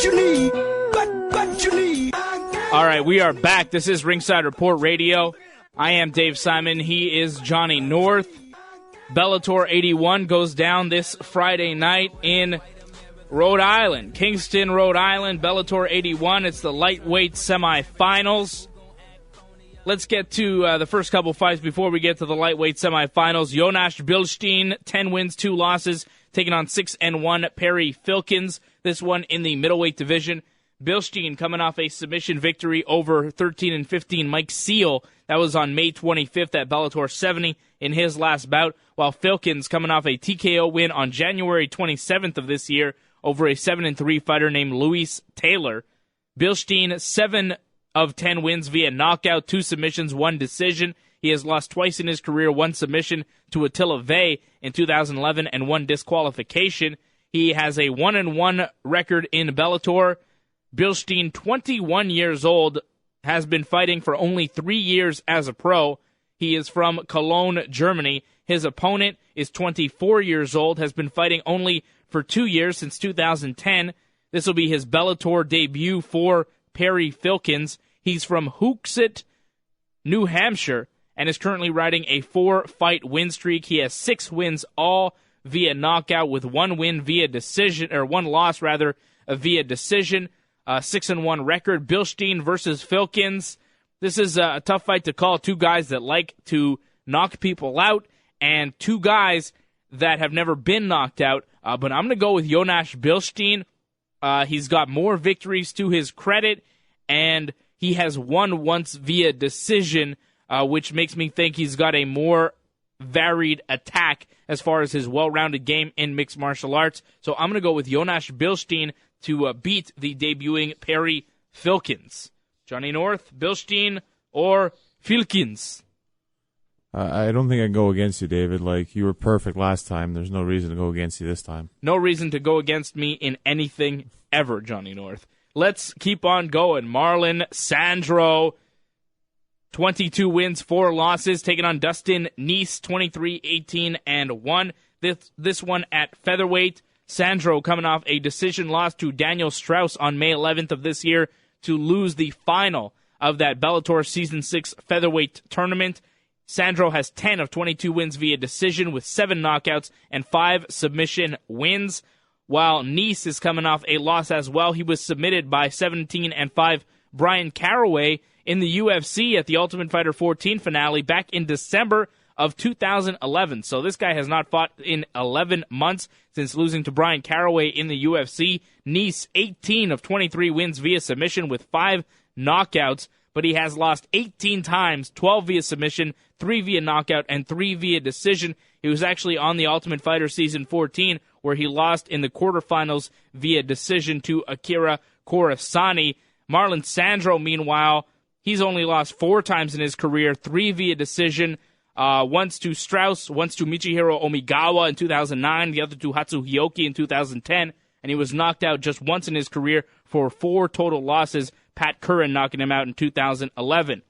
you need. What you need. All right, we are back. This is Ringside Report Radio. I am Dave Simon. He is Johnny North. Bellator 81 goes down this Friday night in Rhode Island. Kingston, Rhode Island, Bellator 81. It's the lightweight semifinals. Let's get to the first couple fights before we get to the lightweight semifinals. Jonas Billstein, 10 wins, 2 losses, taking on 6-1 Perry Filkins. This one in the middleweight division. Billstein coming off a submission victory over 13-15 Mike Seal. That was on May 25th at Bellator 70 in his last bout, while Filkins coming off a TKO win on January 27th of this year over a 7-3 fighter named Luis Taylor. Billstein, 7 of 10 wins via knockout, 2 submissions, 1 decision. He has lost twice in his career, 1 submission to Attila Vey in 2011 and 1 disqualification. He has a 1-1 record in Bellator. Billstein, 21 years old, has been fighting for only 3 years as a pro. He is from Cologne, Germany. His opponent is 24 years old, has been fighting only for 2 years since 2010. This will be his Bellator debut for Perry Filkins. He's from Hooksett, New Hampshire, and is currently riding a 4-fight win streak. He has 6 wins, all via knockout, with 1 win via decision, or 1 loss rather, via decision. 6-1 record. Billstein versus Filkins. This is a tough fight to call. 2 guys that like to knock people out, and 2 guys that have never been knocked out. But I'm going to go with Jonas Billstein. He's got more victories to his credit, and he has won once via decision, which makes me think he's got a more varied attack as far as his well-rounded game in mixed martial arts. So I'm going to go with Jonas Billstein to beat the debuting Perry Filkins. Johnny North, Billstein, or Filkins? I don't think I can go against you, David. Like, you were perfect last time. There's no reason to go against you this time. No reason to go against me in anything ever, Johnny North. Let's keep on going. Marlon Sandro, 22 wins, 4 losses, taking on Dustin Neace, 23-18-1. This one at featherweight. Sandro coming off a decision loss to Daniel Strauss on May 11th of this year to lose the final of that Bellator Season 6 featherweight tournament. Sandro has 10 of 22 wins via decision with 7 knockouts and 5 submission wins, while Neace is coming off a loss as well. He was submitted by 17-5 Brian Caraway in the UFC at the Ultimate Fighter 14 finale back in December of 2011. So this guy has not fought in 11 months since losing to Brian Caraway in the UFC. Neace, 18 of 23 wins via submission with 5 knockouts, but he has lost 18 times, 12 via submission, 3 via knockout, and 3 via decision. He was actually on the Ultimate Fighter Season 14, where he lost in the quarterfinals via decision to Akira Corassani. Marlon Sandro, meanwhile, he's only lost 4 times in his career, 3 via decision, once to Strauss, once to Michihiro Omigawa in 2009, the other to Hatsuhioki in 2010, and he was knocked out just once in his career for 4 total losses, Pat Curran knocking him out in 2011.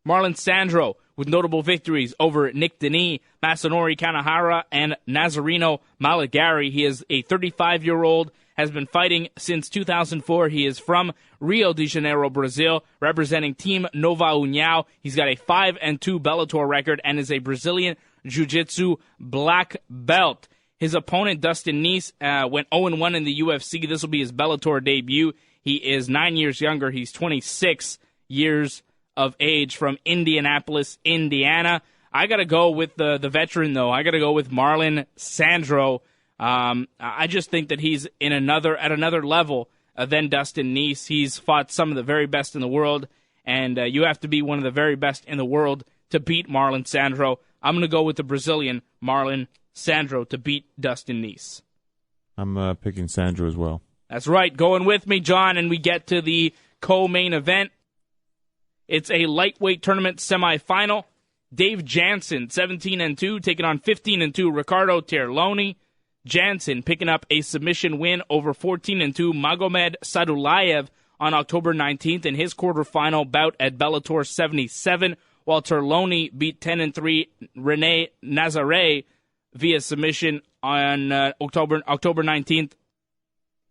Marlon Sandro with notable victories over Nick Denis, Masanori Kanahara, and Nazareno Malagari. He is a 35-year-old, has been fighting since 2004. He is from Rio de Janeiro, Brazil, representing Team Nova União. He's got a 5-2 Bellator record and is a Brazilian Jiu-Jitsu black belt. His opponent, Dustin Neace, went 0-1 in the UFC. This will be his Bellator debut. He is 9 years younger. He's 26 years of age, from Indianapolis, Indiana. I got to go with the veteran, though. I got to go with Marlon Sandro. I just think that he's at another level than Dustin Neace. He's fought some of the very best in the world, and you have to be one of the very best in the world to beat Marlon Sandro. I'm going to go with the Brazilian Marlon Sandro to beat Dustin Neace. I'm picking Sandro as well. That's right. Going with me, John, and we get to the co-main event. It's a lightweight tournament semifinal. Dave Jansen, 17-2, taking on 15-2 Ricardo Tirloni. Jansen picking up a submission win over 14-2 Magomed Sadulayev on October 19th in his quarterfinal bout at Bellator 77, while Tirloni beat 10-3 Rene Nazare via submission on October 19th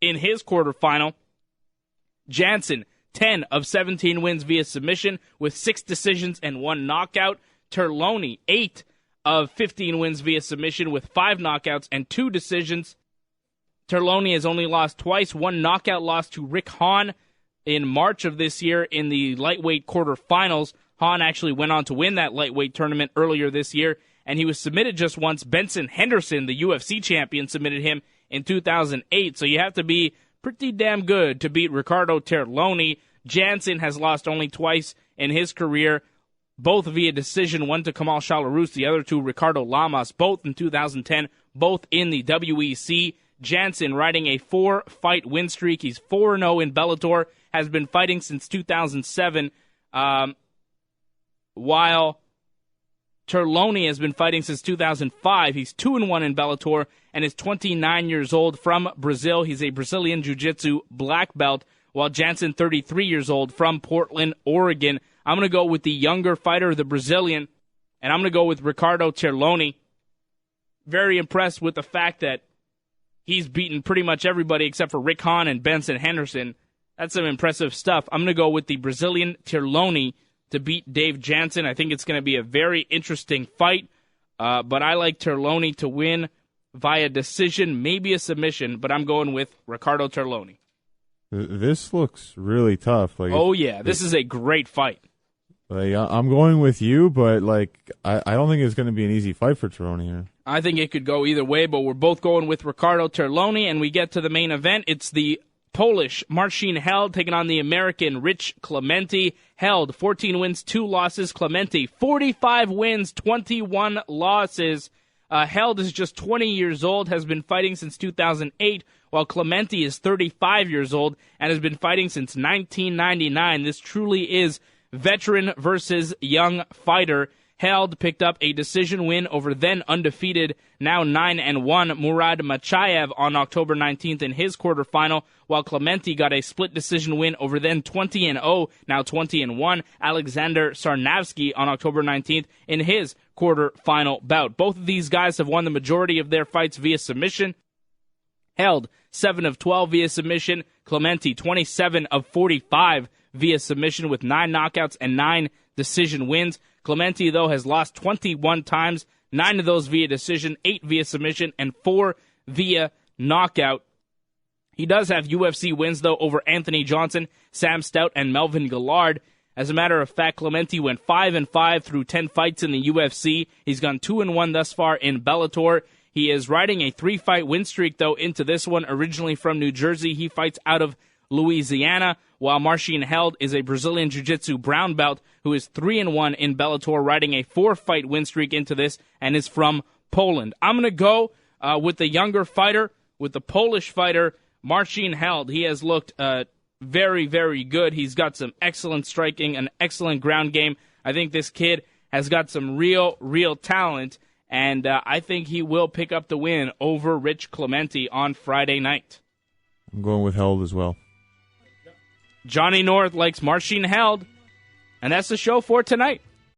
in his quarterfinal. Janson, 10 of 17 wins via submission with 6 decisions and 1 knockout. Tirloni, 8 of 15 wins via submission with 5 knockouts and 2 decisions. Tirloni has only lost twice, 1 knockout loss to Rick Hahn in March of this year in the lightweight quarterfinals. Hahn actually went on to win that lightweight tournament earlier this year, and he was submitted just once. Benson Henderson, the UFC champion, submitted him in 2008, so you have to be pretty damn good to beat Ricardo Tirloni. Janson has lost only twice in his career, both via decision, one to Kamal Shalarus, the other to Ricardo Lamas, both in 2010, both in the WEC. Janson riding a 4-fight win streak. He's 4-0 in Bellator, has been fighting since 2007, while Tirloni has been fighting since 2005. He's 2-1 in Bellator and is 29 years old from Brazil. He's a Brazilian Jiu-Jitsu black belt, while Janson, 33 years old from Portland, Oregon. I'm going to go with the younger fighter, the Brazilian, and I'm going to go with Ricardo Tirloni. Very impressed with the fact that he's beaten pretty much everybody except for Rick Hahn and Benson Henderson. That's some impressive stuff. I'm going to go with the Brazilian Tirloni to beat Dave Jansen. I think it's going to be a very interesting fight, but I like Tirloni to win via decision, maybe a submission, but I'm going with Ricardo Tirloni. This looks really tough. Oh, yeah, this is a great fight. I'm going with you, but I don't think it's going to be an easy fight for Terone here. I think it could go either way, but we're both going with Ricardo Tirloni, and we get to the main event. It's the Polish Marcin Held taking on the American Rich Clementi. Held, 14 wins, 2 losses. Clementi, 45 wins, 21 losses. Held is just 20 years old, has been fighting since 2008, while Clementi is 35 years old and has been fighting since 1999. This truly is veteran versus young fighter. Held picked up a decision win over then undefeated, now 9-1 Murad Machayev on October 19th in his quarterfinal, while Clementi got a split decision win over then 20-0, now 20-1 Alexander Sarnavsky on October 19th in his quarterfinal bout. Both of these guys have won the majority of their fights via submission. Held 7 of 12 via submission. Clementi 27 of 45 via submission with 9 knockouts and 9 decision wins. Clementi, though, has lost 21 times, 9 of those via decision, 8 via submission, and 4 via knockout. He does have UFC wins, though, over Anthony Johnson, Sam Stout, and Melvin Gillard. As a matter of fact, Clementi went 5-5 through 10 fights in the UFC. He's gone 2-1 thus far in Bellator. He is riding a 3-fight win streak, though, into this one. Originally from New Jersey, he fights out of Louisiana, while Marcin Held is a Brazilian Jiu-Jitsu brown belt who is 3-1 in Bellator, riding a 4-fight win streak into this, and is from Poland. I'm going to go with the younger fighter, with the Polish fighter, Marcin Held. He has looked very, very good. He's got some excellent striking, an excellent ground game. I think this kid has got some real talent, and I think he will pick up the win over Rich Clementi on Friday night. I'm going with Held as well. Johnny North likes Marcin Held, and that's the show for tonight.